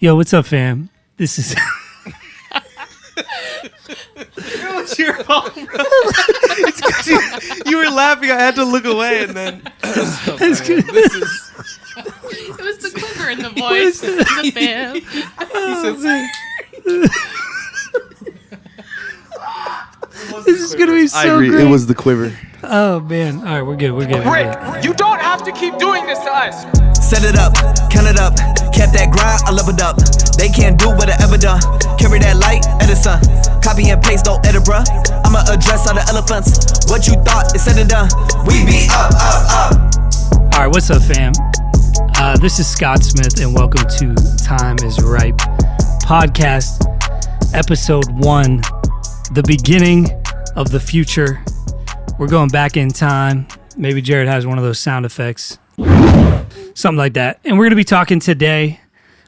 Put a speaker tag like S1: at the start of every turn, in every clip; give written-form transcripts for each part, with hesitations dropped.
S1: Yo, what's up, fam? This is...
S2: It was your fault, bro. It's 'cause you were laughing. I had to look away, and then...
S1: That's good.
S3: It was the quiver in the voice. The fam.
S1: This is going to be so
S2: I agree.
S1: great.
S2: It was the quiver.
S1: Oh, man. All right, we're good. We're good.
S4: Rick, you don't have to keep doing this to us.
S5: Set it up, count it up, kept that grind, I leveled up. They can't do what I ever done. Carry that light, Edison. Copy and paste, don't edit, bruh. I'ma address all the elephants. What you thought is said and done. We be up, up, up.
S1: All right, what's up, fam? This is Scott Smith, and welcome to Time is Ripe podcast, episode 1, the beginning of the future. We're going back in time. Maybe Jared has one of those sound effects. Something like that. And we're going to be talking today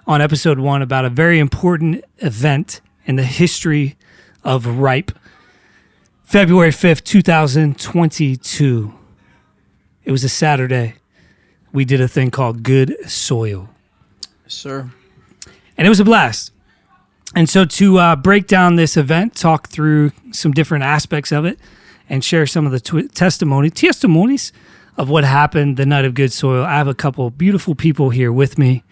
S1: on episode 1 about a very important event in the history of Ripe. February 5th, 2022. It was a Saturday. We did a thing called Good Soil.
S2: Sir.
S1: And it was a blast. And so to break down this event, talk through some different aspects of it, and share some of the testimonies of what happened the night of Good Soil, I have a couple beautiful people here with me,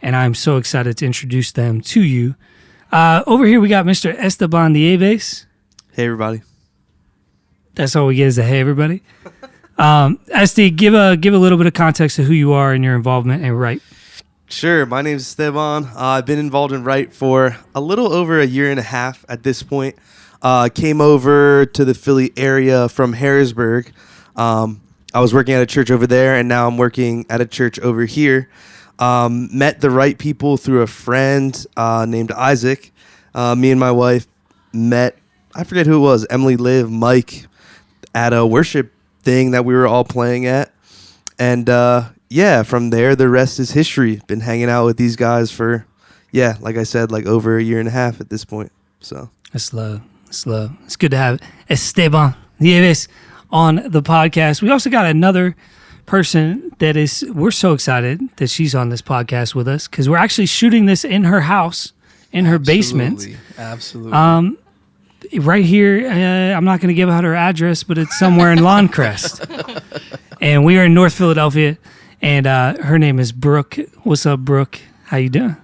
S1: and I'm so excited to introduce them to you. Over here, we got Mr. Esteban the Aable.
S2: Hey, everybody.
S1: That's all we get is a hey, everybody. Este, give a little bit of context to who you are and your involvement in Ripe.
S2: Sure. My name's Esteban. I've been involved in Right for a little over a year and a half at this point. Came over to the Philly area from Harrisburg. I was working at a church over there, and now I'm working at a church over here. Met the right people through a friend named Isaac. Me and my wife met, I forget who it was, Emily, Liv, Mike, at a worship thing that we were all playing at. And yeah, from there, the rest is history. Been hanging out with these guys for, yeah, like I said, like over a year and a half at this point. So
S1: That's love. It's love. It's good to have Esteban Nieves on the podcast. We also got another person that is, we're so excited that she's on this podcast with us because we're actually shooting this in her house, in her basement.
S6: Absolutely.
S1: Right here, I'm not going to give out her address, but it's somewhere in Lawncrest. And we are in North Philadelphia, and her name is Brooke. What's up, Brooke? How you doing?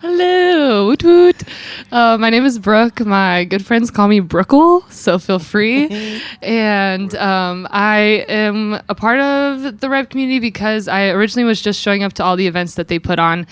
S3: Hello. Woot woot. My name is Brooke. My good friends call me Brookle, so feel free. And I am a part of the Ripe community because I originally was just showing up to all the events that they put on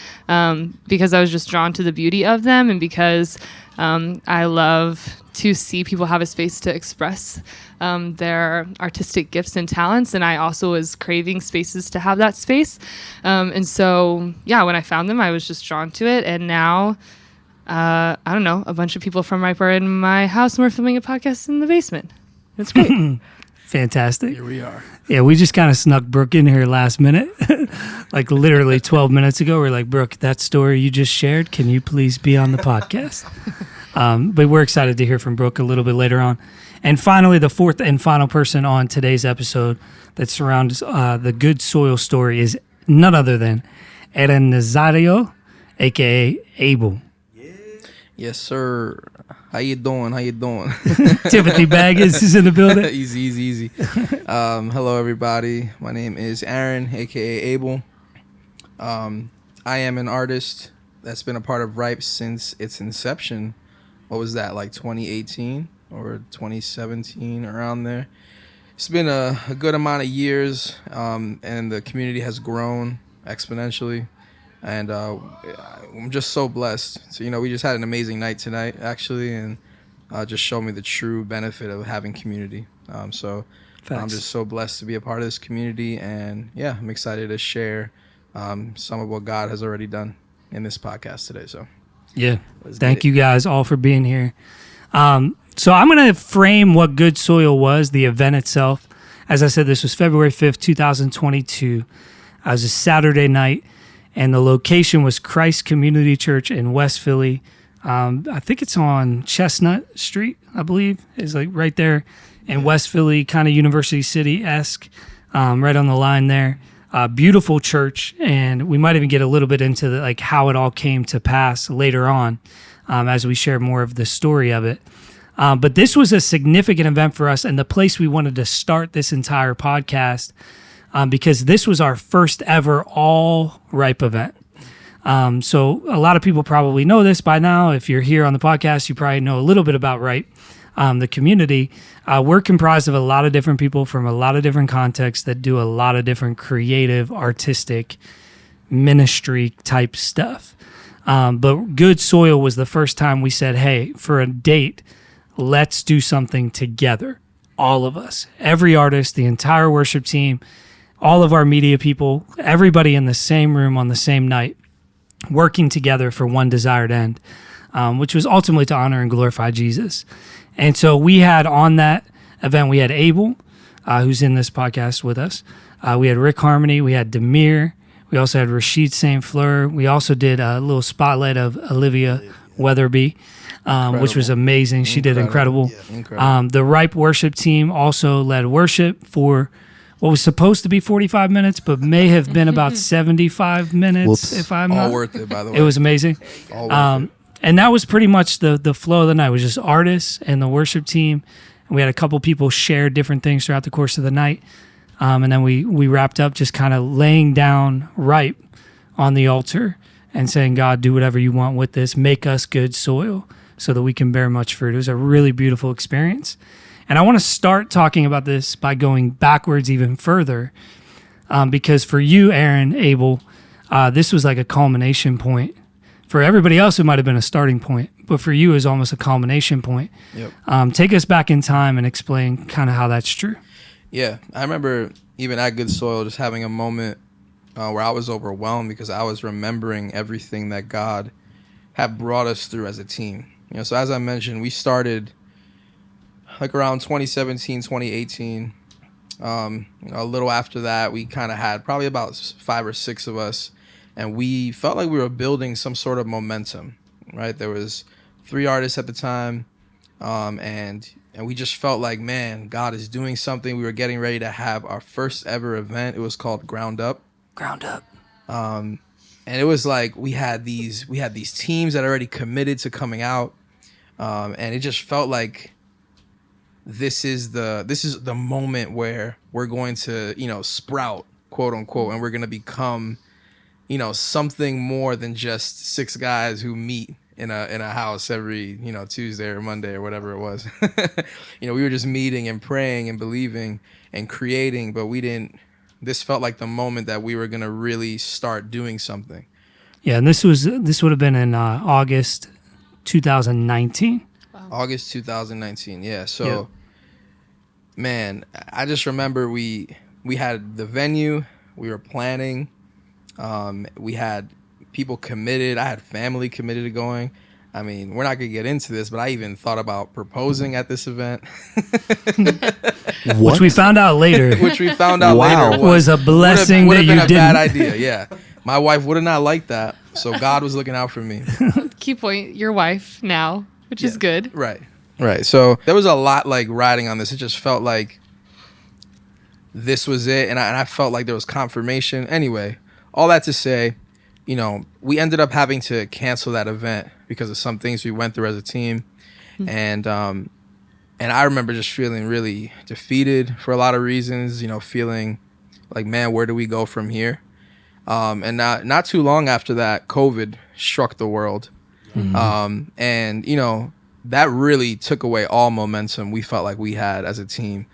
S3: because I was just drawn to the beauty of them and because I love to see people have a space to express their artistic gifts and talents, and I also was craving spaces to have that space. And so, yeah, when I found them, I was just drawn to it, and now, I don't know, a bunch of people from Ripe are in my house, and we're filming a podcast in the basement. It's great.
S1: Fantastic.
S6: Here we are.
S1: Yeah, we just kind of snuck Brooke in here last minute. Like literally 12 minutes ago, we're like, Brooke, that story you just shared, can you please be on the podcast? But we're excited to hear from Brooke a little bit later on. And finally, the fourth and final person on today's episode that surrounds the Good Soil story is none other than Aaron Nazario, a.k.a. Aable.
S6: Yes, sir. How you doing?
S1: Timothy Baggins is in the building.
S6: Easy. Hello, everybody. My name is Aaron, a.k.a. Aable. I am an artist that's been a part of Ripe since its inception. What was that, like 2018 or 2017, around there? It's been a good amount of years, and the community has grown exponentially. And I'm just so blessed. So, we just had an amazing night tonight, actually, and just showed me the true benefit of having community. So
S1: Facts.
S6: I'm just so blessed to be a part of this community. And, yeah, I'm excited to share some of what God has already done in this podcast today. So,
S1: yeah. Thank you guys all for being here. So I'm going to frame what Good Soil was, the event itself. As I said, this was February 5th, 2022. It was a Saturday night. And the location was Christ Community Church in West Philly. I think it's on Chestnut Street, I believe. It's like right there in West Philly, kind of University City-esque, right on the line there. beautiful church, and we might even get a little bit into like how it all came to pass later on as we share more of the story of it. But this was a significant event for us, and the place we wanted to start this entire podcast because this was our first ever all Ripe event. So a lot of people probably know this by now. If you're here on the podcast, you probably know a little bit about Ripe, the community. We're comprised of a lot of different people from a lot of different contexts that do a lot of different creative, artistic, ministry type stuff. But Good Soil was the first time we said, hey, for a date, let's do something together. All of us, every artist, the entire worship team, all of our media people, everybody in the same room on the same night, working together for one desired end, which was ultimately to honor and glorify Jesus. And so we had on that event, we had Aable, who's in this podcast with us. We had Rick Harmoney. We had Demir. We also had Rashid St. Fleur. We also did a little spotlight of Olivia Weatherby, which was amazing. She did incredible.
S2: Yeah.
S6: Incredible.
S1: The Ripe worship team also led worship for what was supposed to be 45 minutes, but may have been about 75 minutes,
S2: Whoops.
S1: if I'm
S6: All
S1: not.
S6: worth it, by the way.
S1: It was amazing.
S6: all worth it.
S1: And that was pretty much the flow of the night. It was just artists and the worship team. And we had a couple people share different things throughout the course of the night. And then we wrapped up just kind of laying down Ripe on the altar and saying, God, do whatever you want with this. Make us good soil so that we can bear much fruit. It was a really beautiful experience. And I want to start talking about this by going backwards even further. Because for you, Aaron, Aable, this was like a culmination point. For everybody else, it might have been a starting point, but for you, it was almost a culmination point.
S6: Yep.
S1: Take us back in time and explain kind of how that's true.
S6: Yeah, I remember even at Good Soil just having a moment where I was overwhelmed because I was remembering everything that God had brought us through as a team. You know, so as I mentioned, we started like around 2017, 2018. A little after that, we kind of had probably about 5 or 6 of us, and we felt like we were building some sort of momentum, right? There was 3 artists at the time, and we just felt like, man, God is doing something. We were getting ready to have our first ever event. It was called Ground Up.
S1: Ground up.
S6: And it was like we had these teams that already committed to coming out, and it just felt like this is the moment where we're going to, you know, sprout, quote unquote, and we're going to become, you know, something more than just 6 guys who meet in a house every, you know, Tuesday or Monday or whatever it was. You know, we were just meeting and praying and believing and creating, but this felt like the moment that we were going to really start doing something.
S1: Yeah, and this would have been in August 2019.
S6: August 2019. Yeah. So,
S1: Yep.
S6: Man, I just remember we had the venue, we were planning, we had people committed. I had family committed to going. I mean, we're not gonna get into this, but I even thought about proposing at this event.
S1: Which we found out later
S6: Which we found out
S2: Wow.
S6: later
S1: was a blessing
S6: would
S1: that
S6: have
S1: you
S6: been a
S1: didn't.
S6: bad idea. Yeah, my wife would have not liked that, so God was looking out for me.
S3: Key point, your wife now, which is good.
S6: Right. So there was a lot like riding on this. It just felt like this was it, and I felt like there was confirmation. Anyway, all that to say, you know, we ended up having to cancel that event because of some things we went through as a team, and I remember just feeling really defeated for a lot of reasons. You know, feeling like, man, where do we go from here? And not too long after that, COVID struck the world, and you know, that really took away all momentum we felt like we had as a team.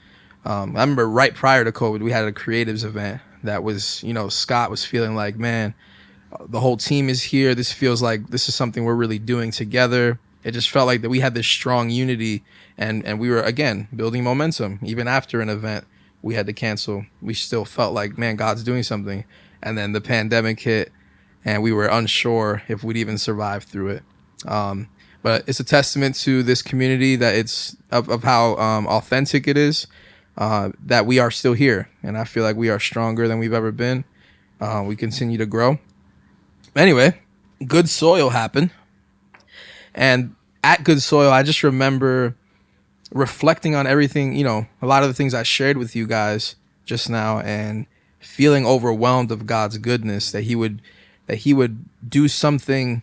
S6: I remember right prior to COVID, we had a creatives event that was, you know, Scott was feeling like, man, the whole team is here. This feels like this is something we're really doing together. It just felt like that we had this strong unity, and we were, again, building momentum. Even after an event we had to cancel, we still felt like, man, God's doing something. And then the pandemic hit, and we were unsure if we'd even survive through it. But it's a testament to this community that it's of how authentic it is, that we are still here. And I feel like we are stronger than we've ever been. We continue to grow. Anyway, Good Soil happened. And at Good Soil, I just remember reflecting on everything, you know, a lot of the things I shared with you guys just now, and feeling overwhelmed of God's goodness, that he would do something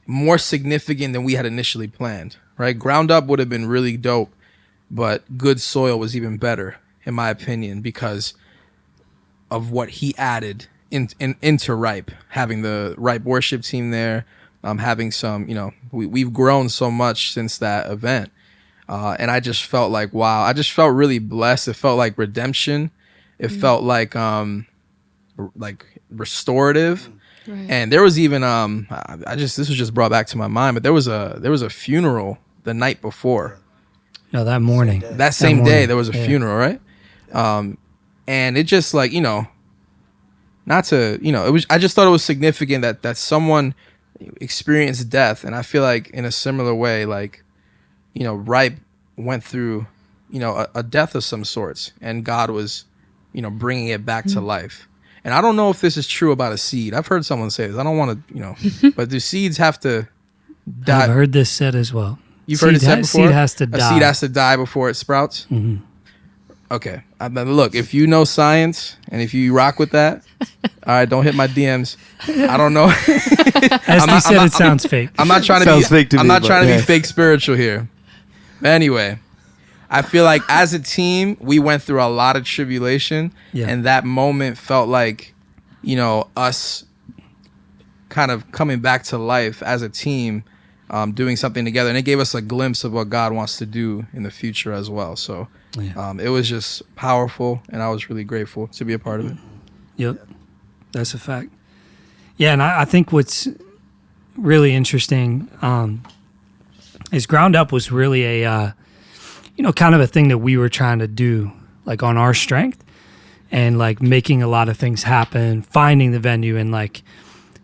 S6: more significant than we had initially planned, right? Ground Up would have been really dope, but Good Soil was even better, in my opinion, because of what he added into Ripe, having the Ripe worship team there, having some, we've grown so much since that event. And I just felt like, wow, I just felt really blessed. It felt like redemption. It felt like restorative.
S3: Right.
S6: And there was even this was just brought back to my mind, but there was a funeral the night before.
S1: No, that morning.
S6: That same day there was a
S1: yeah.
S6: funeral, right? And it just like, not to, it was, I just thought it was significant that someone experienced death. And I feel like in a similar way, like, Ripe went through, a death of some sorts, and God was, bringing it back to life. And I don't know if this is true about a seed. I've heard someone say this. I don't want to, but do seeds have to die?
S1: I've heard this said as well.
S6: You've heard it said before?
S1: Seed has to die.
S6: A seed has to die before it sprouts?
S1: Mm-hmm.
S6: Okay. Look, if you know science and if you rock with that, all right, don't hit my DMs. I don't know.
S1: Esty said it sounds fake.
S6: I'm not trying to
S2: Sounds fake to
S6: I'm
S2: me,
S6: not
S2: but
S6: trying to
S2: yeah.
S6: be fake spiritual here. But anyway, I feel like as a team, we went through a lot of tribulation, and that moment felt like, us kind of coming back to life as a team, doing something together, and it gave us a glimpse of what God wants to do in the future as well. So it was just powerful, and I was really grateful to be a part of it.
S1: Yep, that's a fact. Yeah, and I think what's really interesting is Ground Up was really a, kind of a thing that we were trying to do, like on our strength, and like making a lot of things happen, finding the venue, and like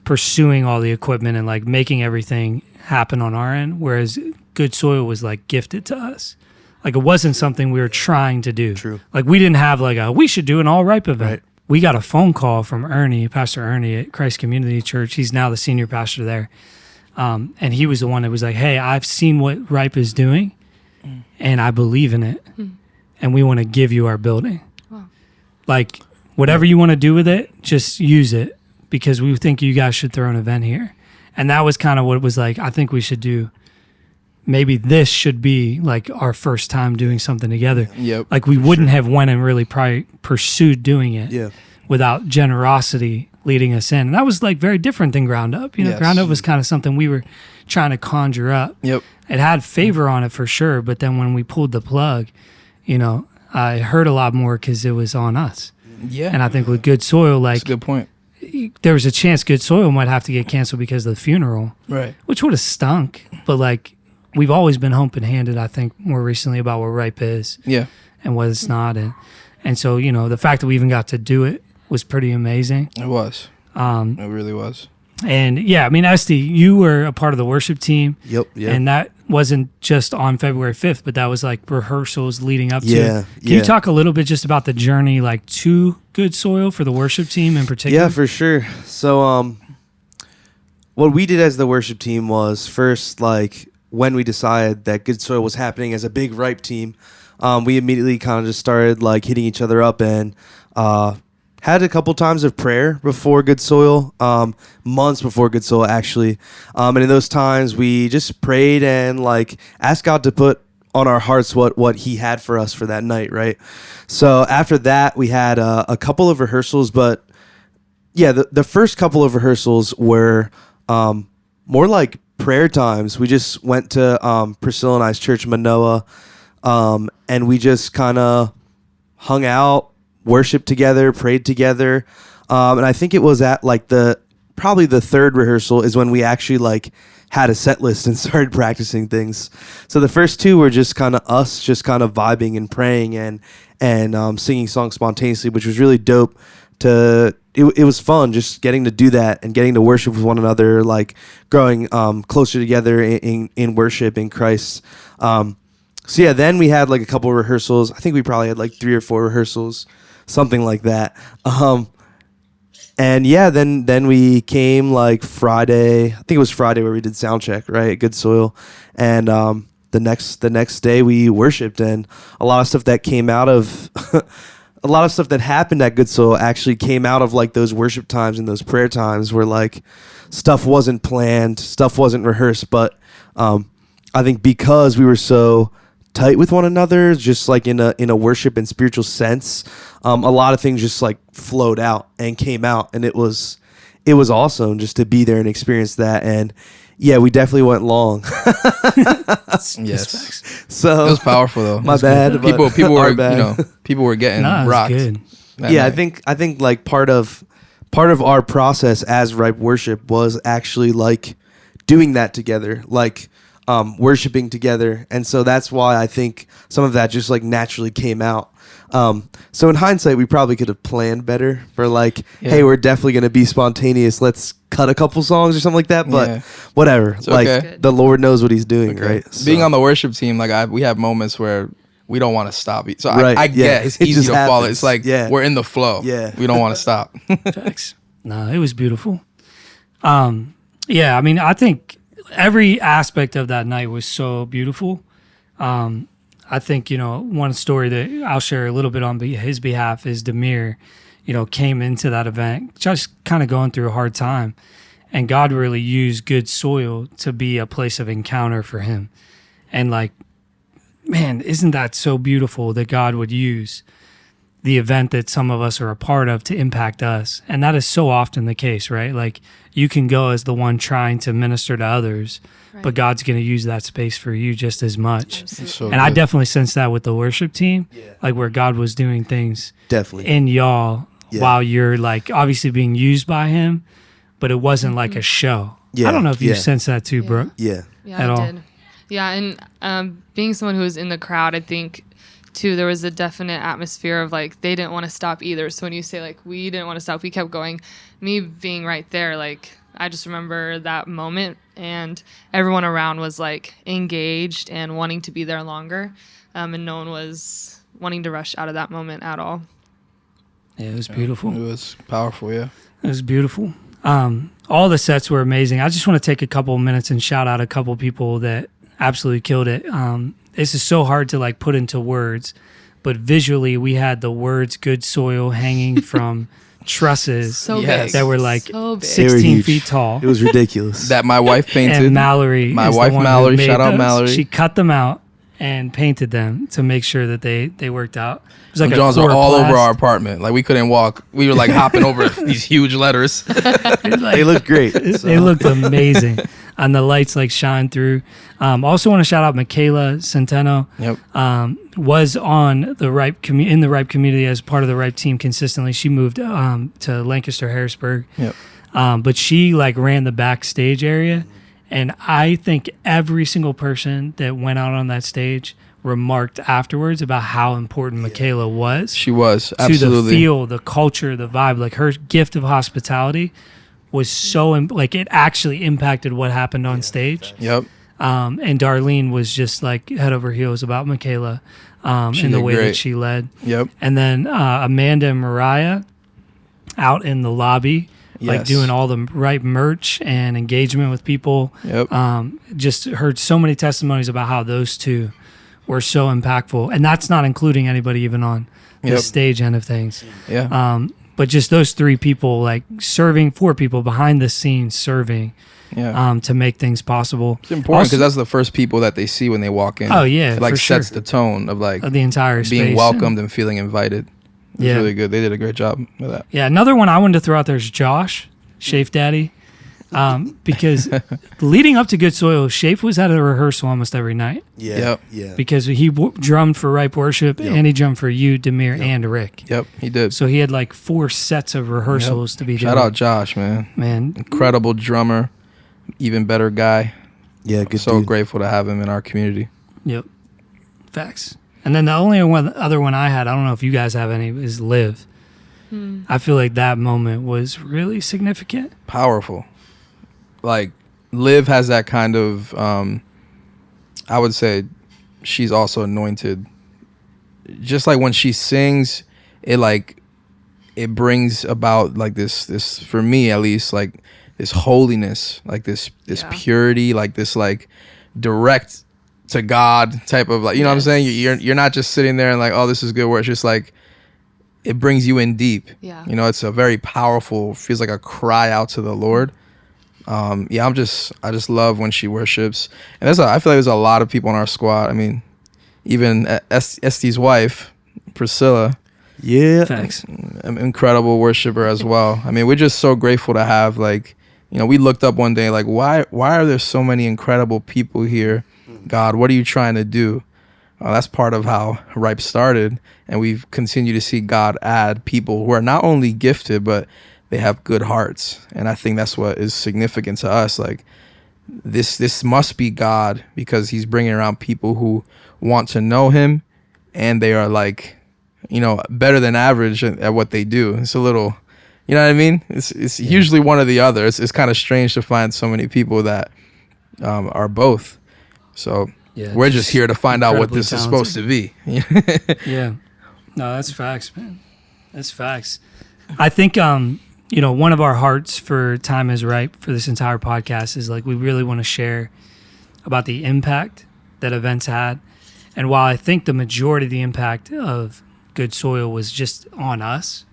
S1: pursuing all the equipment, and like making everything happen on our end. Whereas Good Soil was like gifted to us. Like it wasn't something we were trying to do. True. Like we didn't have like we should do an all Ripe event. Right. We got a phone call from Ernie, Pastor Ernie at Christ Community Church. He's now the senior pastor there. And he was the one that was like, hey, I've seen what Ripe is doing, and I believe in it, and we want to give you our building. Wow. Like, whatever you want to do with it, just use it, because we think you guys should throw an event here. And that was kind of what it was like, I think we should do. Maybe this should be like our first time doing something together.
S6: Yep.
S1: Like we wouldn't have went and really probably pursued doing it without generosity leading us in. And that was like very different than Ground Up. Ground Up was kind of something we were trying to conjure up. Yep. It had favor on it for sure, but then when we pulled the plug, I heard a lot more because it was on us. Yeah. And I think with Good Soil, like,
S6: that's a good point.
S1: There was a chance Good Soil might have to get canceled because of the funeral. Right. Which would have stunk. But like, we've always been humping-handed, I think, more recently about what Ripe is. Yeah. And what it's not. And so, the fact that we even got to do it was pretty amazing.
S6: It was. It really was.
S1: And yeah, I mean, Esty, you were a part of the worship team.
S2: Yep. Yeah.
S1: And that wasn't just on February 5th, but that was like rehearsals leading up to it.
S2: Yeah.
S1: Can you talk a little bit just about the journey like to Good Soil for the worship team in particular?
S2: Yeah, for sure. So what we did as the worship team was first, like, when we decided that Good Soil was happening as a big Ripe team, we immediately kind of just started like hitting each other up, and had a couple times of prayer before Good Soil, months before Good Soil actually. And in those times we just prayed and like asked God to put on our hearts what he had for us for that night, right? So after that we had a couple of rehearsals, but yeah, the first couple of rehearsals were more like prayer times. We just went to Priscilla and I's church, Manoa, and we just kind of hung out, worshiped together, prayed together, and I think it was at like probably the third rehearsal is when we actually like had a set list and started practicing things. So the first two were just kind of us just kind of vibing and praying and singing songs spontaneously, which was really dope. It was fun just getting to do that and getting to worship with one another, like growing closer together in worship in Christ. So yeah, then we had like a couple of rehearsals. I think we probably had like 3 or 4 rehearsals, something like that. And yeah, then we came like Friday. I think it was Friday where we did sound check, right? Good Soil. And the next day we worshiped, and a lot of stuff that came out of a lot of stuff that happened at Good Soul actually came out of like those worship times and those prayer times where like stuff wasn't planned, stuff wasn't rehearsed, but I think because we were so tight with one another, just like in a worship and spiritual sense, a lot of things just like flowed out and came out, and it was awesome just to be there and experience that. And yeah, we definitely went long.
S6: Yes.
S2: So
S6: It was powerful though.
S2: my bad. but
S6: People
S2: our
S6: were
S2: bad.
S6: people were getting
S1: Nah, it was
S6: rocked.
S1: good.
S6: that
S2: Yeah,
S6: night.
S2: I think like part of our process as Ripe Worship was actually like doing that together, like worshiping together, and so that's why I think some of that just like naturally came out. So in hindsight, we probably could have planned better for like, hey, we're definitely gonna be spontaneous. Let's cut a couple songs or something like that. But
S6: Yeah.
S2: whatever, like
S6: okay.
S2: the Lord knows what He's doing, right?
S6: Being
S2: So-
S6: on the worship team, like we have moments where we don't want to stop. So
S2: Right,
S6: I
S2: yeah.
S6: get it's
S2: It
S6: easy
S2: just
S6: to follow.
S2: happens.
S6: It's like
S2: Yeah.
S6: we're in the flow.
S2: Yeah.
S6: We don't want to stop.
S1: Facts. No, it was beautiful. Yeah, I mean, I think every aspect of that night was so beautiful. I think, one story that I'll share a little bit on his behalf is Demir, came into that event just kind of going through a hard time. And God really used Good Soil to be a place of encounter for him. And like, man, isn't that so beautiful that God would use the event that some of us are a part of to impact us? And that is so often the case, right? Like you can go as the one trying to minister to others, but God's going to use that space for you just as much.
S6: So
S1: And I
S6: good.
S1: definitely sensed that with the worship team, like where God was doing things
S2: definitely.
S1: in y'all
S2: Yeah.
S1: while you're like obviously being used by him, but it wasn't like a show.
S2: Yeah,
S1: I don't know if you
S2: yeah.
S1: sensed that too,
S3: Yeah.
S1: Brooke.
S2: Yeah.
S3: Yeah,
S1: At
S3: I
S1: all.
S3: did. Yeah, and being someone who was in the crowd, I think too there was a definite atmosphere of like they didn't want to stop either. So when you say like we didn't want to stop, we kept going. Me being right there, like I just remember that moment, and everyone around was like engaged and wanting to be there longer, and no one was wanting to rush out of that moment at all.
S1: Yeah, it was beautiful.
S6: It was powerful. Yeah.
S1: It was beautiful. All the sets were amazing. I just want to take a couple of minutes and shout out a couple people that absolutely killed it. This is so hard to like put into words, but visually we had the words "Good Soil" hanging from trusses
S3: So
S6: Yes.
S3: big.
S1: that were like
S3: So big.
S2: They were
S1: 16
S2: huge.
S1: feet tall.
S2: It was ridiculous.
S6: That my wife painted.
S1: And Mallory,
S6: My
S1: is the
S6: wife,
S1: one who
S6: Mallory,
S1: made
S6: shout out
S1: those.
S6: Mallory.
S1: She cut them out and painted them to make sure that they worked out. It was like
S6: The
S1: a
S6: Johns were all
S1: chloroplast.
S6: over our apartment. Like we couldn't walk. We were like hopping over these huge letters.
S2: They looked great.
S1: They looked amazing, and the lights like shine through. Also want to shout out Michaela Centeno.
S6: Yep.
S1: Was on the Ripe in the Ripe community as part of the Ripe team consistently. She moved to Lancaster, Harrisburg,
S6: Yep.
S1: but she like ran the backstage area, and I think every single person that went out on that stage remarked afterwards about how important Michaela was
S6: She was
S1: to
S6: absolutely.
S1: the feel, the culture, the vibe. Like her gift of hospitality was so like it actually impacted what happened on stage.
S6: Yep.
S1: And Darlene was just like head over heels about Michaela
S6: She
S1: in the
S6: did
S1: way that
S6: great.
S1: she led.
S6: Yep.
S1: And then Amanda and Mariah out in the lobby, like
S6: Yes.
S1: doing all the right merch and engagement with people.
S6: Yep.
S1: Just heard so many testimonies about how those two were so impactful. And that's not including anybody even on the
S6: Yep.
S1: stage end of things.
S6: Yeah.
S1: But just those three people, like serving, four people behind the scenes serving
S6: yeah.
S1: to make things possible.
S6: It's important
S1: Also-
S6: because that's the first people that they see when they walk in.
S1: Oh, yeah,
S6: It like
S1: for
S6: sets
S1: sure.
S6: the tone of like
S1: Of the entire
S6: being
S1: space.
S6: welcomed and feeling invited. It's
S1: Yeah.
S6: really good. They did a great job with that.
S1: Yeah, another one I wanted to throw out there is Josh, Shafe Daddy. Because leading up to Good Soil, Shafe was at a rehearsal almost every night
S2: Yeah.
S6: Yep.
S2: Yeah.
S1: because he drummed for Ripe Worship and he drummed for you, Demir, and Rick.
S6: Yep, he did.
S1: So he had like 4 sets of rehearsals to be
S6: Shout
S1: doing.
S6: out Josh, man.
S1: Man,
S6: Incredible drummer, even better guy.
S2: Yeah. Good.
S6: So
S2: dude.
S6: grateful to have him in our community.
S1: yep. Facts. And then the only other one I had, I don't know if you guys have any, is Live. I feel like that moment was really significant.
S6: Powerful. Like Liv has that kind of I would say she's also anointed. Just like when she sings, it brings about like this for me at least, like this holiness, like this
S3: Yeah.
S6: purity, like this like direct to God type of like, you know what I'm
S3: Yes.
S6: saying? You're not just sitting there and like, oh, this is good work. It's just like it brings you in deep.
S3: Yeah.
S6: You know, it's a very powerful, feels like a cry out to the Lord. I just love when she worships. And I feel like there's a lot of people in our squad. I mean, even Este's wife, Priscilla.
S2: Yeah.
S1: Thanks.
S6: An incredible worshiper as well. I mean, we're just so grateful to have, like, you know, we looked up one day, like, why are there so many incredible people here? God, what are you trying to do? That's part of how Ripe started, and we've continued to see God add people who are not only gifted, but they have good hearts. And I think that's what is significant to us. Like, this must be God, because he's bringing around people who want to know him, and they are, like, you know, better than average at what they do. It's a little, you know what I mean? It's usually one or the other. It's kind of strange to find so many people that are both. So we're just here to find out what this is supposed to be.
S1: Yeah. No, that's facts, man. That's facts. I think, you know, one of our hearts for Time is Ripe for this entire podcast is, like, we really want to share about the impact that events had. And while I think the majority of the impact of Good Soil was just on us,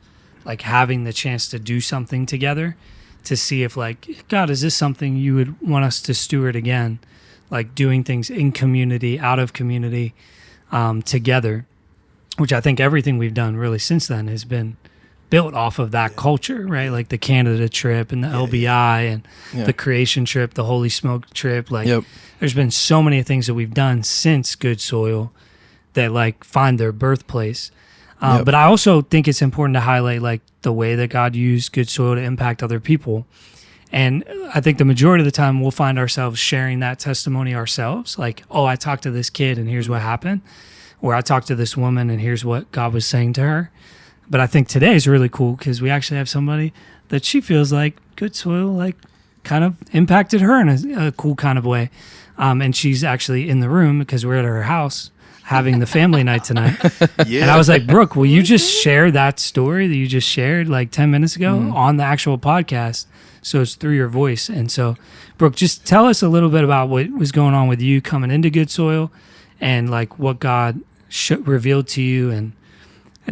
S1: like having the chance to do something together to see if, like, God, is this something you would want us to steward again? Like doing things in community, out of community, together, which I think everything we've done really since then has been built off of that culture, right? Like the Canada trip and the LBI and the creation trip, the Holy Smoke trip. Like there's been so many things that we've done since Good Soil that, like, find their birthplace. But I also think it's important to highlight, like, the way that God used Good Soil to impact other people. And I think the majority of the time we'll find ourselves sharing that testimony ourselves. Like, oh, I talked to this kid and here's what happened. Or I talked to this woman and here's what God was saying to her. But I think today is really cool because we actually have somebody that she feels like Good Soil, like, kind of impacted her in a cool kind of way. And she's actually in the room because we're at her house having the family night tonight. And I was like, Brooke, will you just share that story that you just shared like 10 minutes ago on the actual podcast? So it's through your voice. And so, Brooke, just tell us a little bit about what was going on with you coming into Good Soil and, like, what God revealed to you. And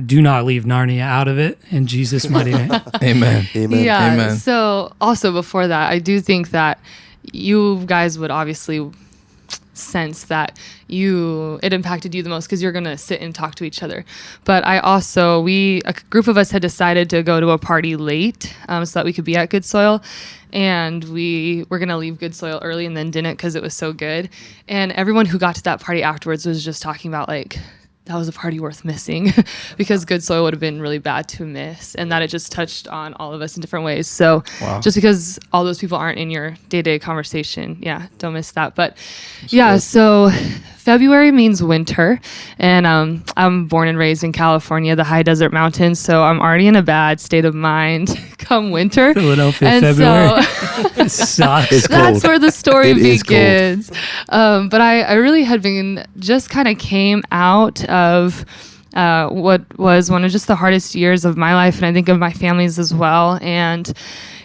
S1: do not leave Narnia out of it in Jesus' mighty name.
S6: Amen.
S2: Amen.
S3: Yeah.
S6: Amen.
S3: So also before that, I do think that you guys would obviously sense that it impacted you the most because you're going to sit and talk to each other. But I also, a group of us had decided to go to a party late so that we could be at Good Soil. And we were going to leave Good Soil early and then didn't because it was so good. And everyone who got to that party afterwards was just talking about, like, that was a party worth missing because Good Soil would have been really bad to miss, and that it just touched on all of us in different ways. So just because all those people aren't in your day-to-day conversation, don't miss that. But so February means winter, and I'm born and raised in California, the high desert mountains, so I'm already in a bad state of mind come winter.
S1: Philadelphia,
S3: and
S1: February.
S3: So
S1: It sucks.
S2: It's cold.
S3: that's where the story
S2: It is
S3: begins. But I really had been just kind of came out of what was one of just the hardest years of my life, and I think of my family's as well. And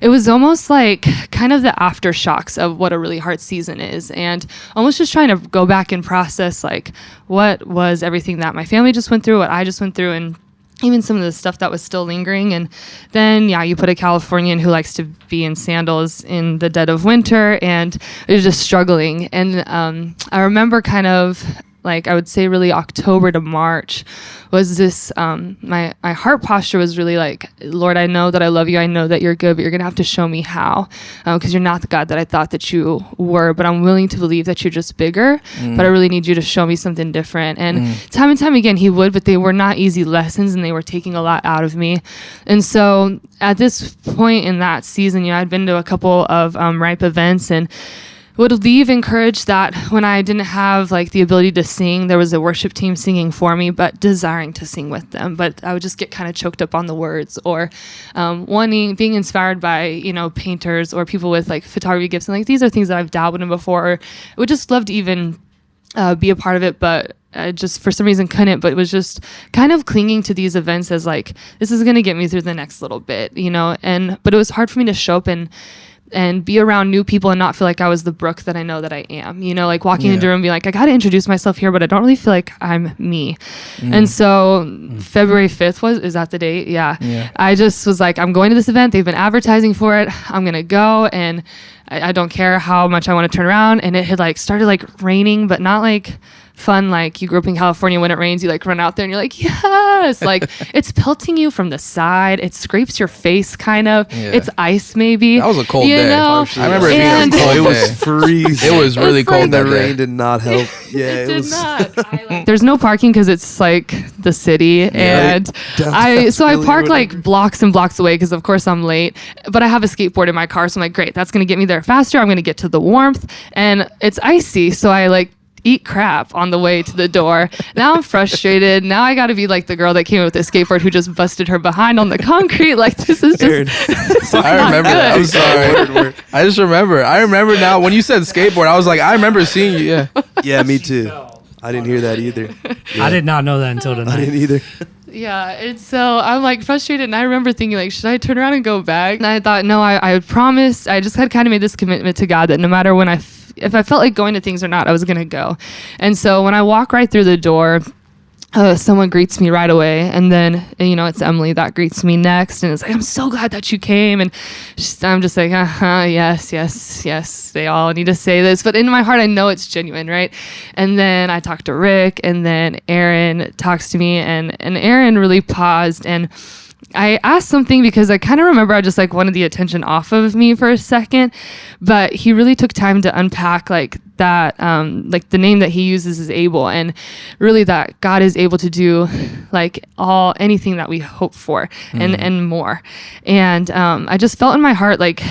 S3: it was almost like kind of the aftershocks of what a really hard season is, and almost just trying to go back and process, like, what was everything that my family just went through, what I just went through, and even some of the stuff that was still lingering. And then, you put a Californian who likes to be in sandals in the dead of winter, and it was just struggling. And I remember kind of, like, I would say really October to March was this, my heart posture was really like, Lord, I know that I love you. I know that you're good, but you're going to have to show me how, because you're not the God that I thought that you were, but I'm willing to believe that you're just bigger, but I really need you to show me something different. And time and time again, he would, but they were not easy lessons, and they were taking a lot out of me. And so at this point in that season, I'd been to a couple of Ripe events, and would leave encouraged that when I didn't have, like, the ability to sing, there was a worship team singing for me, but desiring to sing with them. But I would just get kind of choked up on the words, or being inspired by, painters or people with, like, photography gifts. And, like, these are things that I've dabbled in before. Or I would just love to even be a part of it, but I just for some reason couldn't. But it was just kind of clinging to these events as, like, this is going to get me through the next little bit, but it was hard for me to show up and and be around new people and not feel like I was the Brooke that I know that I am, you know, like walking into a room and be like, I got to introduce myself here, but I don't really feel like I'm me. And so February 5th is that the date? Yeah. I just was like, I'm going to this event. They've been advertising for it. I'm going to go, and I don't care how much I want to turn around. And it had like started like raining, but not like fun like you grew up in California when it rains you like run out there and you're like yes, like it's pelting you from the side, it scrapes your face kind of. It's ice maybe.
S6: That was a cold
S3: you
S6: day.
S3: know?
S6: I remember it being a cold
S2: it
S6: day.
S2: was freezing.
S6: It was really
S3: It's
S6: cold
S3: like
S6: that
S2: The
S6: day.
S2: rain did not help. Yeah,
S3: it
S2: it
S3: did
S2: was.
S3: not. There's no parking because it's like the city, and
S2: Downtown
S3: I
S2: Philly or
S3: park like
S2: whatever.
S3: blocks and blocks away because of course I'm late, but I have a skateboard in my car, so I'm like, great, that's gonna get me there faster. I'm gonna get to the warmth, and it's icy, so I like eat crap on the way to the door. Now I'm frustrated. Now I got to be like the girl that came with the skateboard who just busted her behind on the concrete. Like this is
S2: Aaron.
S3: just
S6: I remember that. I'm sorry. I just remember. I remember now when you said skateboard, I was like, I remember seeing you. Yeah.
S2: Yeah, me too. I didn't hear that either.
S1: I did not know that until
S2: I
S1: tonight.
S2: didn't either.
S3: Yeah, and so I'm like frustrated, and I remember thinking like, should I turn around and go back? And I thought, no, I promised. I just had kind of made this commitment to God that no matter when if I felt like going to things or not, I was gonna go. And so when I walk right through the door, someone greets me right away, and then it's Emily that greets me next, and it's like, I'm so glad that you came, and I'm just like, yes, they all need to say this, but in my heart I know it's genuine, right? And then I talked to Rick, and then Aaron talks to me, and Aaron really paused, and I asked something because I kind of remember I just like wanted the attention off of me for a second, but he really took time to unpack like that, like the name that he uses is Aable, and really that God is able to do like anything that we hope for and more. And I just felt in my heart like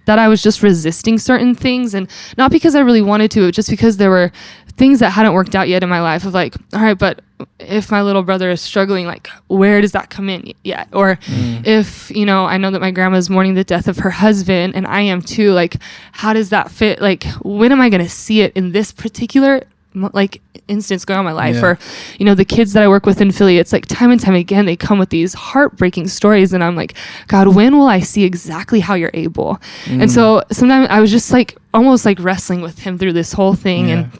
S3: that I was just resisting certain things, and not because I really wanted to, just because there were things that hadn't worked out yet in my life of like, all right, but if my little brother is struggling, like where does that come in yet? Or if, I know that my grandma's mourning the death of her husband and I am too, like how does that fit? Like when am I going to see it in this particular like instance going on in my life? Or the kids that I work with in Philly, it's like time and time again they come with these heartbreaking stories, and I'm like, God, when will I see exactly how you're able? And so sometimes I was just like almost like wrestling with him through this whole thing. And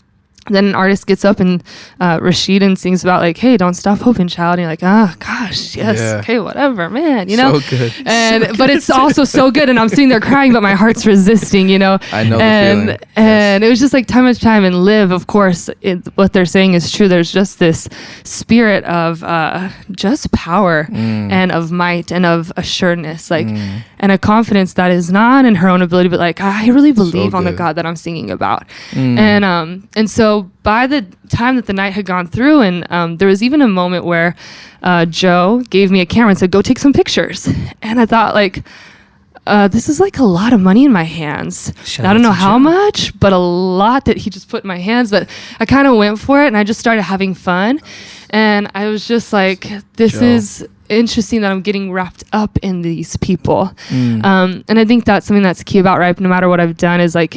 S3: then an artist gets up and Rashid and sings about like, hey, don't stop hoping, child. And you're like, oh gosh, yes, okay, whatever, man,
S6: So good.
S3: And but it's also so good, and I'm sitting there crying, but my heart's resisting,
S6: I know the feeling.
S3: And it was just like time and time, and live. Of course, what they're saying is true. There's just this spirit of just power and of might and of assuredness, like, and a confidence that is not in her own ability, but like I really believe on the God that I'm singing about. And so by the time that the night had gone through, and there was even a moment where Joe gave me a camera and said, go take some pictures. And I thought like, this is like a lot of money in my hands. I don't know how much, but a lot that he just put in my hands. But I kind of went for it, and I just started having fun. And I was just like, this is interesting that I'm getting wrapped up in these people. And I think that's something that's key about Ripe, no matter what I've done, is like,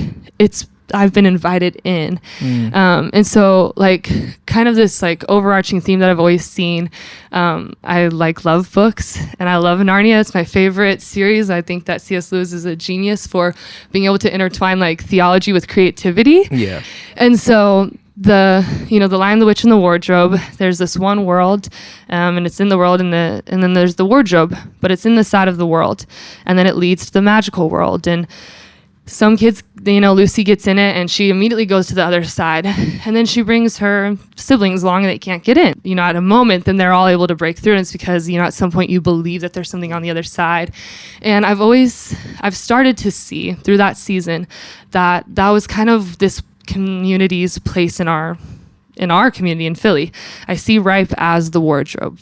S3: I've been invited in. And so like kind of this like overarching theme that I've always seen, I like love books, and I love Narnia. It's my favorite series. I think that C.S. Lewis is a genius for being able to intertwine like theology with creativity. Yeah. And so the Lion, the Witch, and the Wardrobe, there's this one world, and it's in the world, and then there's the wardrobe, but it's in the side of the world, and then it leads to the magical world. And some kids, Lucy gets in it, and she immediately goes to the other side, and then she brings her siblings along, and they can't get in. At a moment, then they're all able to break through, and it's because at some point you believe that there's something on the other side. And I've started to see through that season that was kind of this community's place in our community in Philly. I see Ripe as the wardrobe.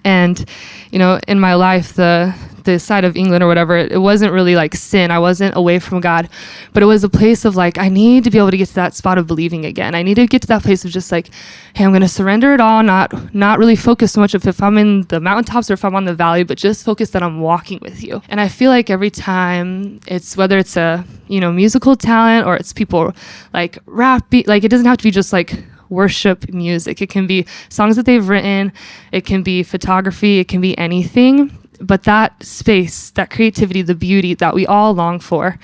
S3: And in my life, the side of England or whatever, it wasn't really like sin. I wasn't away from God, but it was a place of like, I need to be able to get to that spot of believing again. I need to get to that place of just like, hey, I'm going to surrender it all, not really focus so much if I'm in the mountaintops or if I'm on the valley, but just focus that I'm walking with you. And I feel like every time whether it's a, musical talent, or it's people like rap, like it doesn't have to be just like worship music. It can be songs that they've written. It can be photography. It can be anything. But that space, that creativity, the beauty that we all long for,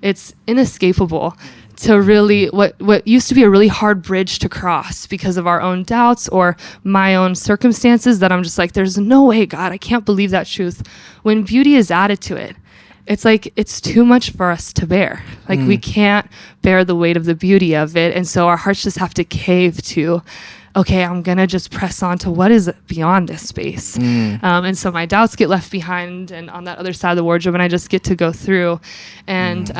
S3: it's inescapable to really what used to be a really hard bridge to cross because of our own doubts or my own circumstances, that I'm just like, there's no way, God, I can't believe that truth. When beauty is added to it, it's like it's too much for us to bear. Like we can't bear the weight of the beauty of it. And so our hearts just have to cave to, okay, I'm going to just press on to what is beyond this space. And so my doubts get left behind and on that other side of the wardrobe, and I just get to go through. And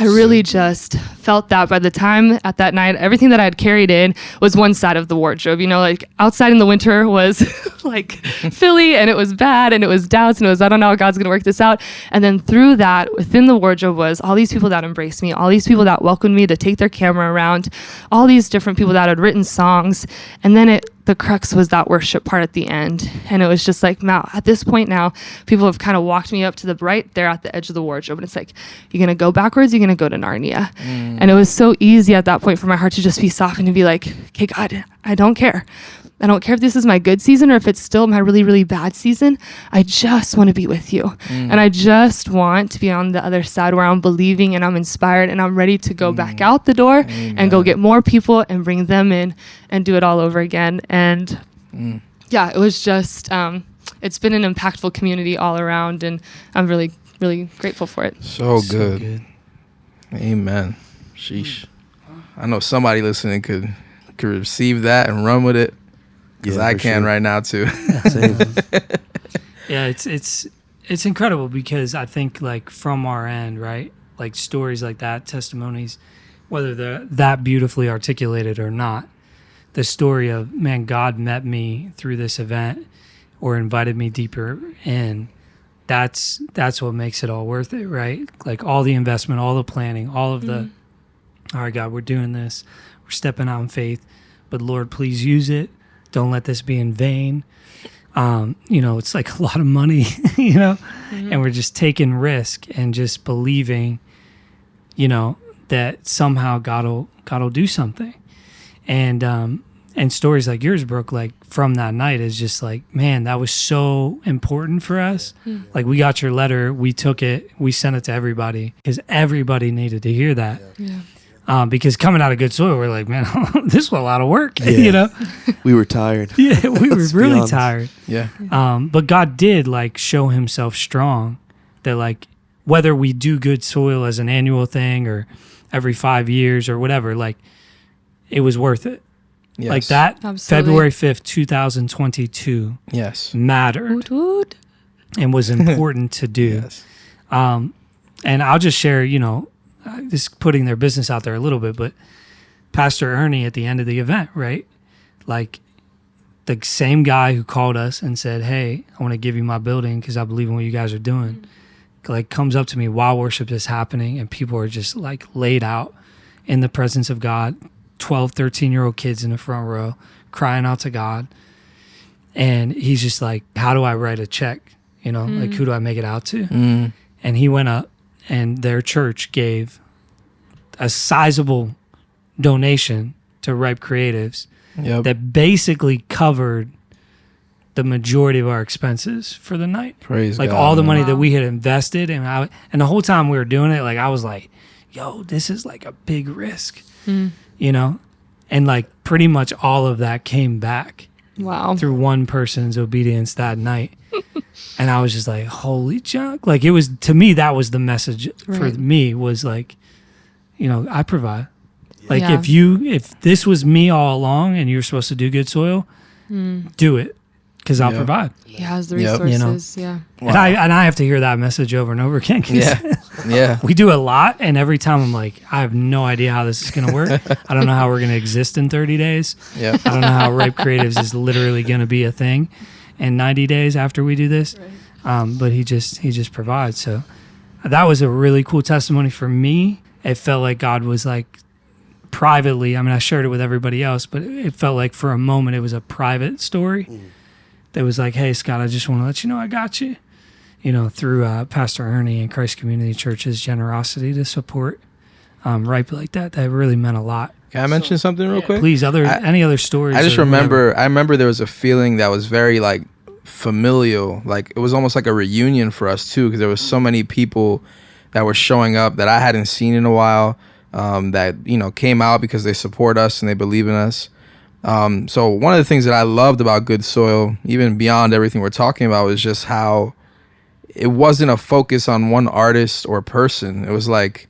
S3: I really just felt that by the time at that night, everything that I had carried in was one side of the wardrobe. You know, like outside in the winter was like Philly, and it was bad, and it was doubts, and it was, I don't know how God's going to work this out. And then through that, within the wardrobe was all these people that embraced me, all these people that welcomed me to take their camera around, all these different people that had written songs. And then the crux was that worship part at the end. And it was just like, now, at this point now, people have kind of walked me up to the right there at the edge of the wardrobe. And it's like, you're going to go backwards, you're going to go to Narnia. And it was so easy at that point for my heart to just be softened and be like, okay, God, I don't care. I don't care if this is my good season or if it's still my really, really bad season. I just want to be with you. And I just want to be on the other side where I'm believing and I'm inspired and I'm ready to go back out the door and go get more people and bring them in and do it all over again. And yeah, it was just, it's been an impactful community all around, and I'm really, really grateful for it.
S6: So good. Amen. Sheesh. I know somebody listening could receive that and run with it. Because I can right now too.
S1: Yeah, it's incredible, because I think like from our end, right? Like stories like that, testimonies, whether they're that beautifully articulated or not, the story of, man, God met me through this event or invited me deeper in, that's what makes it all worth it, right? Like all the investment, all the planning, all of the, all right, God, we're doing this. We're stepping out in faith, but Lord, please use it. Don't let this be in vain. It's like a lot of money, and we're just taking risk and just believing, that somehow God will do something. And stories like yours, Brooke, like from that night is just like, man, that was so important for us. Like we got your letter, we took it, we sent it to everybody because everybody needed to hear that. Yeah. Because coming out of Good Soil, we're like, man, this was a lot of work,
S2: We were tired.
S1: Yeah, we were really tired.
S6: Yeah.
S1: But God did like show himself strong, that like whether we do Good Soil as an annual thing or every 5 years or whatever, like it was worth it.
S6: Yes.
S1: Like that
S3: Absolutely.
S1: February 5th, 2022 mattered
S3: Woot woot.
S1: and was important to do.
S6: Yes.
S1: And I'll just share, just putting their business out there a little bit, but Pastor Ernie at the end of the event, right? Like the same guy who called us and said, hey, I want to give you my building because I believe in what you guys are doing. Like comes up to me while worship is happening and people are just like laid out in the presence of God, 12, 13-year-old kids in the front row crying out to God. And he's just like, how do I write a check? Like who do I make it out to? And he went up, and their church gave a sizable donation to Ripe Creatives that basically covered the majority of our expenses for the night.
S6: Praise
S1: like
S6: God,
S1: all the money
S3: Wow.
S1: that we had invested, and the whole time we were doing it, like I was like, yo, this is like a big risk, and like pretty much all of that came back
S3: Wow.
S1: through one person's obedience that night. And I was just like, holy junk. Like it was, to me, that was the message for
S3: Right.
S1: me was like, I provide. Like
S3: Yeah.
S1: if this was me all along and you're supposed to do Good Soil, do it because I'll
S6: Yeah.
S1: provide.
S3: He has the
S6: Yep.
S3: resources. Yeah.
S1: And I have to hear that message over and over again. 'Cause
S6: Yeah.
S1: we do a lot, and every time I'm like, I have no idea how this is going to work. I don't know how we're going to exist in 30 days.
S6: Yeah.
S1: I don't know how Ripe Creatives is literally going to be a thing in 90 days after we do this. But he just provides. So that was a really cool testimony for me. It felt like God was like privately, I mean, I shared it with everybody else, but it felt like for a moment it was a private story that was like, hey, Scott, I just want to let you know I got you. Through Pastor Ernie and Christ Community Church's generosity to support Ripe like that really meant a lot.
S6: Can I mention something real quick?
S1: Please, any other stories?
S6: I just
S1: or
S6: remember.
S1: whatever?
S6: I remember there was a feeling that was very like familial. Like it was almost like a reunion for us too, because there was so many people that were showing up that I hadn't seen in a while, that, you know, came out because they support us and they believe in us. So one of the things that I loved about Good Soil, even beyond everything we're talking about, was just how it wasn't a focus on one artist or person. It was like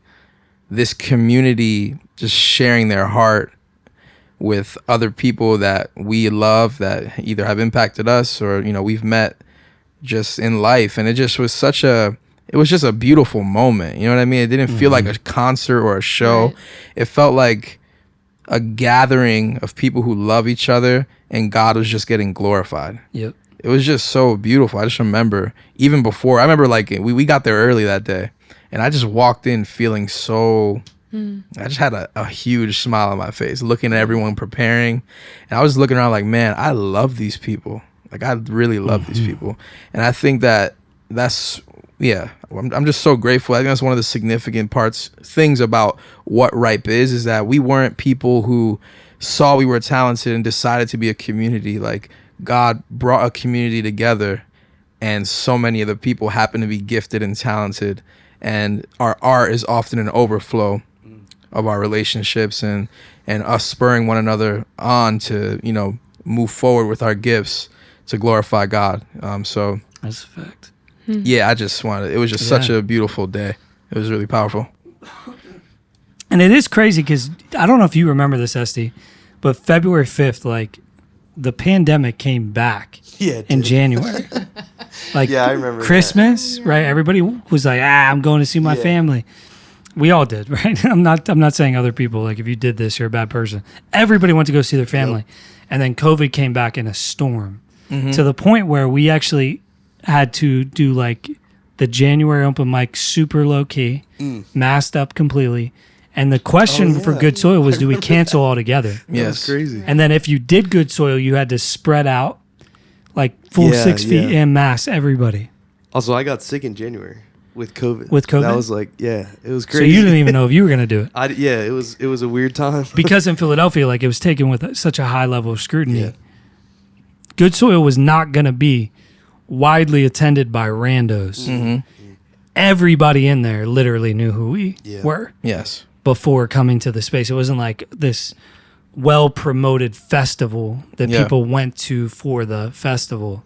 S6: this community just sharing their heart with other people that we love, that either have impacted us or, you know, we've met just in life. And it just was it was just a beautiful moment. You know what I mean? It didn't feel like a concert or a show.
S3: Right.
S6: It felt like a gathering of people who love each other, and God was just getting glorified.
S1: Yep.
S6: It was just so beautiful. I just remember, even before, I remember like we got there early that day, and I just walked in feeling so, I just had a huge smile on my face, looking at everyone preparing. And I was looking around like, man, I love these people. Like, I really love these people. And I think that's, yeah, I'm just so grateful. I think that's one of the significant things about what Ripe is that we weren't people who saw we were talented and decided to be a community. Like, God brought a community together, and so many of the people happen to be gifted and talented, and our art is often an overflow of our relationships and us spurring one another on to, you know, move forward with our gifts to glorify God. So
S1: That's a fact.
S6: yeah, it was just such a beautiful day. It was really powerful.
S1: And it is crazy because I don't know if you remember this, Esty, but February 5th, like, the pandemic came back in January. Like,
S2: Yeah, I remember
S1: Christmas, right? Everybody was like, I'm going to see my family. We all did, right? I'm not saying other people, like, if you did this, you're a bad person. Everybody went to go see their family. And then COVID came back in a storm to the point where we actually had to do, like, the January open mic super low key, masked up completely. And the question for Good Soil was, do we cancel altogether?
S6: Yes.
S2: crazy.
S1: And then if you did Good Soil, you had to spread out, like, full 6 feet and mask everybody.
S2: Also, I got sick in January with COVID.
S1: With COVID?
S2: That was like, it was
S1: So
S2: crazy.
S1: you didn't even know if you were going to do it.
S2: It was a weird time.
S1: Because in Philadelphia, like, it was taken with such a high level of scrutiny.
S2: Yeah.
S1: Good Soil was not going to be widely attended by randos. Everybody in there literally knew who we were
S6: Yes.
S1: before coming to the space. It wasn't like this well-promoted festival that people went to for the festival.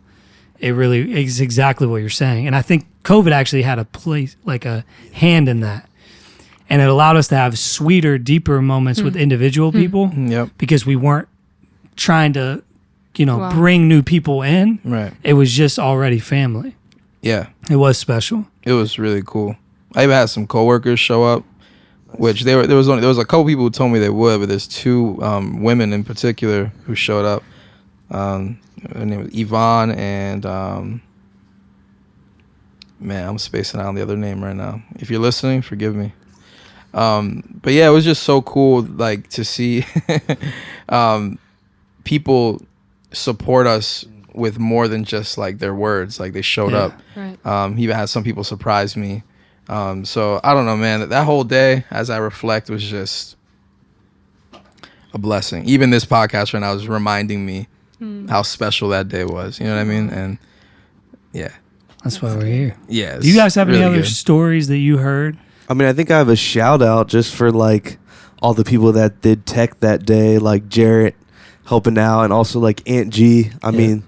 S1: It really is exactly what you're saying. And I think COVID actually had a place, like a hand in that. And it allowed us to have sweeter, deeper moments with individual people
S6: Yep.
S1: because we weren't trying to,
S3: Wow.
S1: bring new people in.
S6: Right.
S1: It was just already family.
S6: Yeah.
S1: It was special.
S6: It was really cool. I even had some coworkers show up, which there was a couple people who told me they would, but there's two women in particular who showed up. Her name was Yvonne and man, I'm spacing out on the other name right now. If you're listening, forgive me. But yeah, it was just so cool, like, to see people support us with more than just, like, their words. Like, they showed up.
S3: Right.
S6: He even had some people surprise me. So I don't know, man. That whole day, as I reflect, was just a blessing. Even this podcast right now is reminding me how special that day was. You know what I mean? And yeah.
S1: That's why we're here.
S6: Yeah.
S1: Do you guys have any
S6: really
S1: other
S6: good.
S1: stories that you heard?
S2: I mean, I think I have a shout out just for, like, all the people that did tech that day, like Jarrett helping out, and also, like, Aunt G. I mean,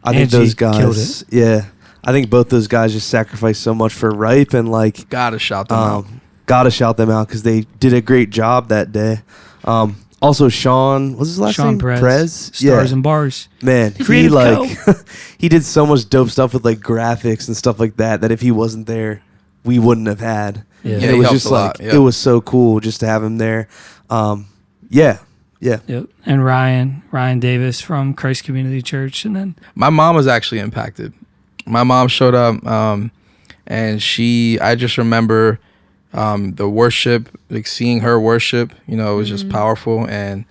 S2: I think
S1: Aunt G
S2: those
S1: killed
S2: guys,
S1: it.
S2: I think both those guys just sacrificed so much for Ripe, and, like,
S6: Gotta shout them out.
S2: gotta shout them out because they did a great job that day. Also, Sean, what's his last
S1: Sean
S2: name?
S1: Perez. Stars and Bars.
S2: Man, he,
S1: Creative
S2: like, he did so much dope stuff with, like, graphics and stuff like that if he wasn't there, we wouldn't have had.
S1: Yeah.
S2: And
S6: Yeah,
S2: it
S6: he
S2: was
S6: helped
S2: just
S6: a
S2: like,
S6: lot, yeah.
S2: it was so cool just to have him there. Yeah.
S1: Yep. And Ryan Davis from Christ Community Church. And then
S6: My mom was actually impacted. My mom showed up, and I just remember the worship, like, seeing her worship, it was just powerful. And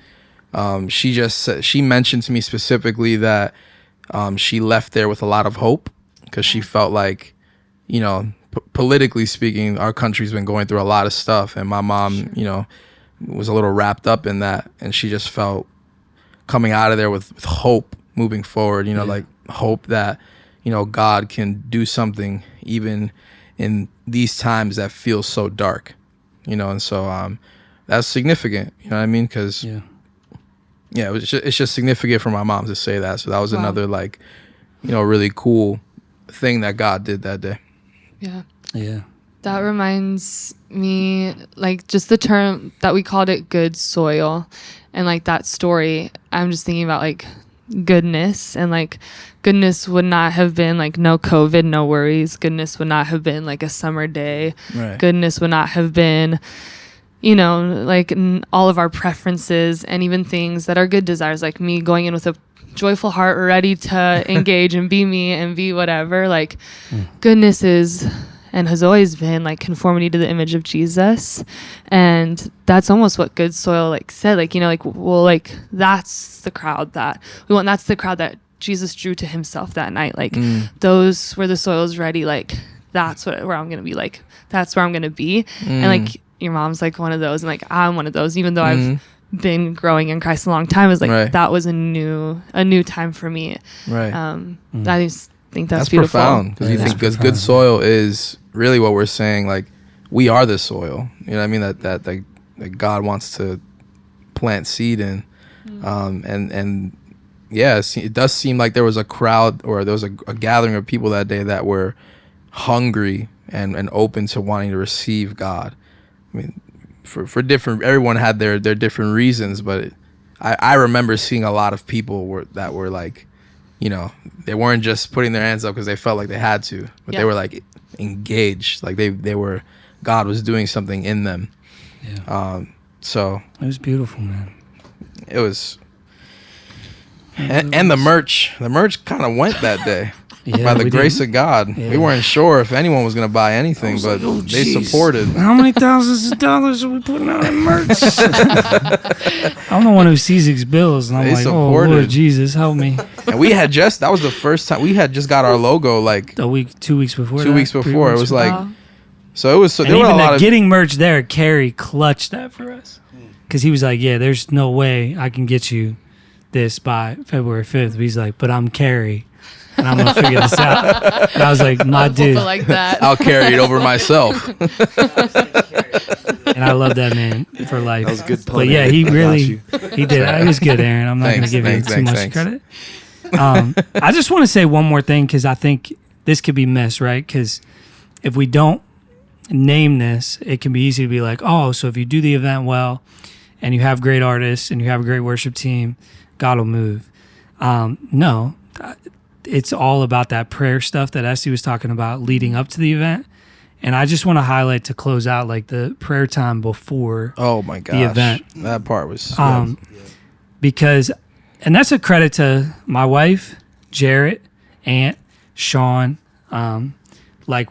S6: she mentioned to me specifically that she left there with a lot of hope because she felt like, politically speaking, our country's been going through a lot of stuff, and my mom, was a little wrapped up in that, and she just felt coming out of there with hope moving forward, like hope that God can do something even in these times that feel so dark, and so that's significant. You know what I mean? Because it's just significant for my mom to say that. So that was another really cool thing that God did that day.
S3: Yeah. That reminds me, just the term that we called it good soil, and that story. I'm just thinking about goodness, and goodness would not have been no COVID, no worries. Goodness would not have been a summer day.
S6: Right.
S3: Goodness would not have been all of our preferences, and even things that are good desires, like me going in with a joyful heart, ready to engage and be me and be whatever. Goodness is and has always been conformity to the image of Jesus, and that's almost what good soil said. That's the crowd that we want. That's the crowd that Jesus drew to himself that night. Those where the soil's ready. That's where I'm gonna be. That's where I'm gonna be. And your mom's one of those, and I'm one of those. Even though I've been growing in Christ a long time, it was
S6: Right.
S3: that was a new time for me.
S6: Right.
S3: I just think that's beautiful.
S6: Profound, because you think good soil is really what we're saying. We are the soil. You know what I mean? That God wants to plant seed in, and yes, it does seem like there was a crowd, or there was a gathering of people that day that were hungry and open to wanting to receive God. I mean, for different, everyone had their different reasons, but I remember seeing a lot of people that were they weren't just putting their hands up because they felt like they had to, but they were engaged, they were, God was doing something in them. So
S1: it was beautiful, man.
S6: It was, and the merch kind of went that day. By the grace of God. We weren't sure if anyone was going to buy anything, but they supported.
S1: How many thousands of dollars are we putting out in merch? I'm the one who sees these bills, and I'm
S6: They
S1: like,
S6: supported.
S1: oh, Lord Jesus, help me.
S6: And that was the first time we had just got our logo
S1: 2 weeks before.
S6: 2 weeks before. It was so it was, so
S1: and
S6: there were
S1: even
S6: a lot
S1: that
S6: of
S1: getting merch there, Carrie clutched that for us. Because he was like, yeah, there's no way I can get you this by February 5th. But he's like, but I'm Carrie. And I'm gonna figure this out. And I was like, my dude,
S3: Like that.
S6: I'll carry it over myself.
S1: and I love that man for life.
S2: That was a good pun.
S1: But yeah, he
S2: Got
S1: really
S2: you.
S1: he did. It was good, Aaron. I'm not
S6: Thanks,
S1: gonna give you too much
S6: thanks.
S1: credit. I just want to say one more thing, because I think this could be missed, right? Because if we don't name this, it can be easy to be like, oh, so if you do the event well, and you have great artists and you have a great worship team, God will move. No. It's all about that prayer stuff that Esty was talking about leading up to the event. And I just want to highlight, to close out, the prayer time before
S6: Oh my gosh.
S1: the event.
S6: That part was
S1: Because, and that's a credit to my wife, Jarrett, Aunt, Sean.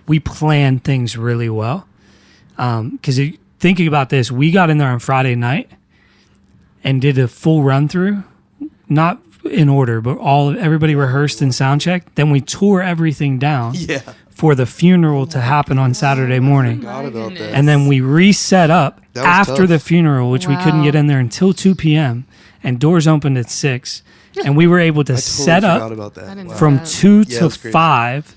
S1: We plan things really well. Because thinking about this, we got in there on Friday night and did a full run through, not in order, but everybody rehearsed and sound checked. Then we tore everything down for the funeral to happen on Saturday morning.
S2: Forgot about that.
S1: And then we reset up
S2: That was
S1: after
S2: tough.
S1: the funeral, which we couldn't get in there until 2 p.m. and doors opened at 6. And we were able to
S2: I totally
S1: set
S2: forgot
S1: up
S2: about that.
S3: I didn't know
S1: from
S3: that.
S1: 2
S2: Yeah, it
S1: to
S2: was crazy.
S1: 5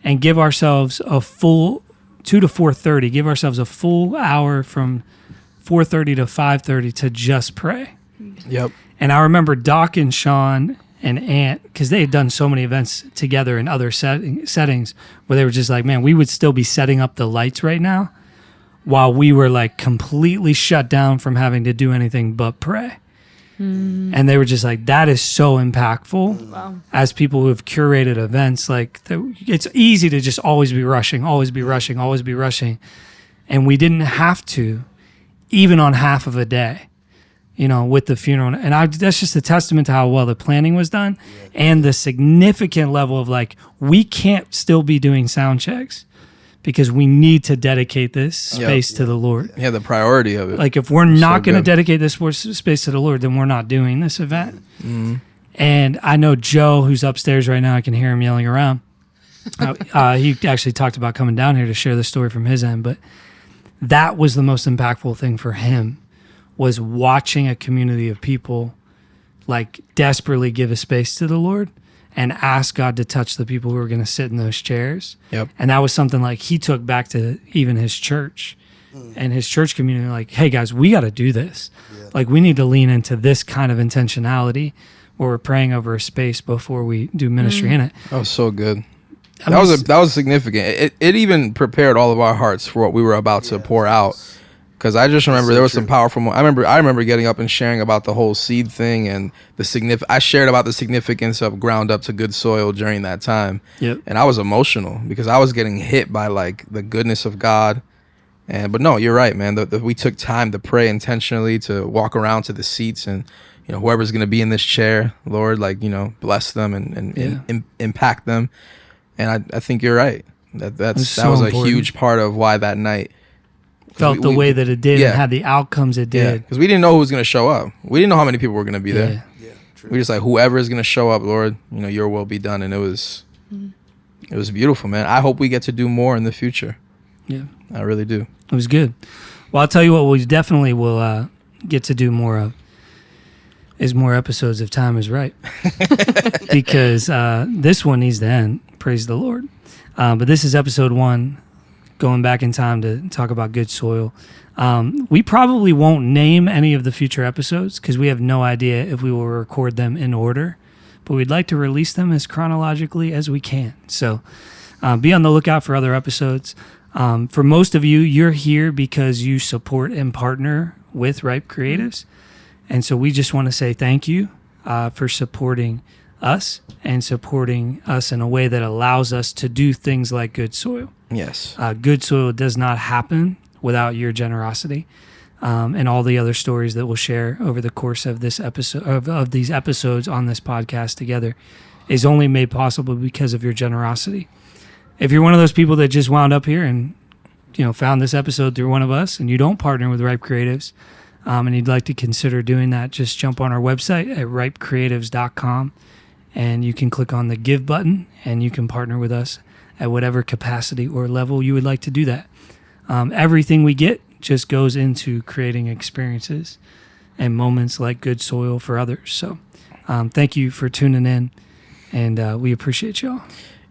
S1: and give ourselves a full 2 to 4:30, give ourselves a full hour from 4:30 to 5:30 to just pray.
S6: Yep.
S1: And I remember Doc and Sean and Ant, because they had done so many events together in other settings where they were just like, man, we would still be setting up the lights right now while we were completely shut down from having to do anything but pray. And they were just like, that is so impactful.
S3: Wow.
S1: As people who have curated events. It's easy to just always be rushing. And we didn't have to, even on half of a day. With the funeral. And that's just a testament to how well the planning was done and the significant level of we can't still be doing sound checks because we need to dedicate this space to the Lord.
S6: Yeah, the priority of it.
S1: If we're not going to
S6: good.
S1: dedicate this space to the Lord, then we're not doing this event. And I know Joe, who's upstairs right now, I can hear him yelling around. He actually talked about coming down here to share the story from his end, but that was the most impactful thing for him, was watching a community of people desperately give a space to the Lord and ask God to touch the people who were going to sit in those chairs.
S6: Yep.
S1: And that was something like he took back to even his church and his church community. Like, hey guys, we got to do this. Yeah. Like, we need to lean into this kind of intentionality where we're praying over a space before we do ministry in it.
S6: That was so good. That was significant. It even prepared all of our hearts for what we were about to pour out. Because I just remember there was some powerful. I remember getting up and sharing about the whole seed thing and the I shared about the significance of ground up to good soil during that time.
S1: Yep.
S6: And I was emotional because I was getting hit by like the goodness of God. But no, you're right, man. We took time to pray intentionally, to walk around to the seats, and whoever's going to be in this chair, Lord, like bless them and impact them. And I think you're right. That was a huge part of why that night
S1: felt the way that it did and had the outcomes it did.
S6: Because we didn't know who was going to show up. We didn't know how many people were going to be there.
S2: Yeah, true.
S6: We just like, whoever is going to show up, Lord, your will be done. And it was beautiful, man. I hope we get to do more in the future.
S1: Yeah.
S6: I really do.
S1: It was good. Well, I'll tell you what we definitely will get to do more of is more episodes of Time is Right. Because this one needs to end. Praise the Lord. But this is episode 1. Going back in time to talk about good soil. We probably won't name any of the future episodes because we have no idea if we will record them in order, but we'd like to release them as chronologically as we can. So be on the lookout for other episodes. For most of you, you're here because you support and partner with Ripe Creatives. And so we just want to say thank you for supporting us and supporting us in a way that allows us to do things like good soil.
S6: Yes.
S1: Good soil does not happen without your generosity, and all the other stories that we'll share over the course of this episode of these episodes on this podcast together is only made possible because of your generosity. If you're one of those people that just wound up here and found this episode through one of us and you don't partner with Ripe Creatives, and you'd like to consider doing that, just jump on our website at ripecreatives.com and you can click on the give button and you can partner with us at whatever capacity or level you would like to do that. Everything we get just goes into creating experiences and moments like good soil for others. So thank you for tuning in, and we appreciate y'all.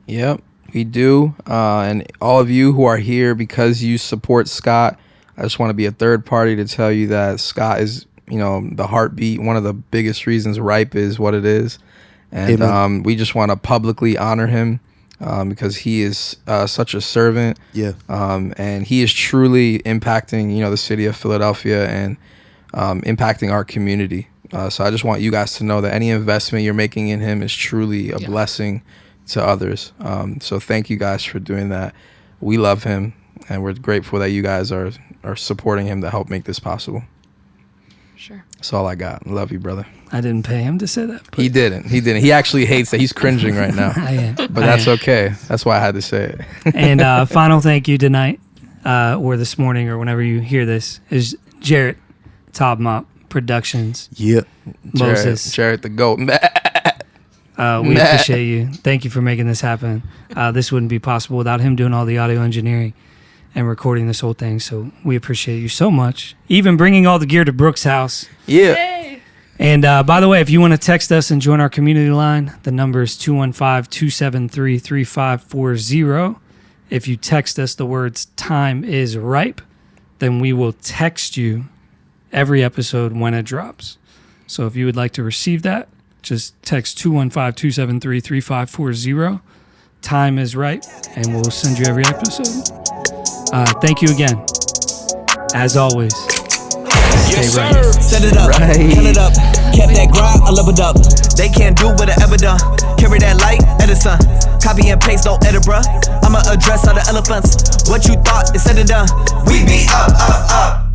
S6: Yep, we do. And all of you who are here because you support Scott, I just want to be a third party to tell you that Scott is, the heartbeat, one of the biggest reasons Ripe is what it is. And we just want to publicly honor him. Because he is such a servant, and he is truly impacting, the city of Philadelphia and impacting our community. So I just want you guys to know that any investment you're making in him is truly a blessing to others. So thank you guys for doing that. We love him, and we're grateful that you guys are supporting him to help make this possible.
S3: Sure.
S6: That's all I got. Love you, brother.
S1: I didn't pay him to say that.
S6: He didn't. He actually hates that. He's cringing right now.
S1: I am.
S6: But that's okay. That's why I had to say it.
S1: And final thank you tonight, or this morning, or whenever you hear this, is Jarrett, Top Mop Productions.
S2: Yep.
S1: Moses.
S6: Jarrett the GOAT.
S1: We appreciate you. Thank you for making this happen. This wouldn't be possible without him doing all the audio engineering and recording this whole thing. So we appreciate you so much. Even bringing all the gear to Brooke's house.
S6: Yeah.
S3: Yay.
S1: And by the way, if you want to text us and join our community line, the number is 215-273-3540. If you text us the words "Time is Ripe," then we will text you every episode when it drops. So if you would like to receive that, just text 215-273-3540. Time is Ripe, and we'll send you every episode. Thank you again. As always, stay right.
S5: Set it up, turn it up. Kept that grind, I leveled up. They can't do what I ever done. Carry that light, Edison. Copy and paste, don't edit, bruh. I'ma address all the elephants. What you thought is said and done. We be up, up, up.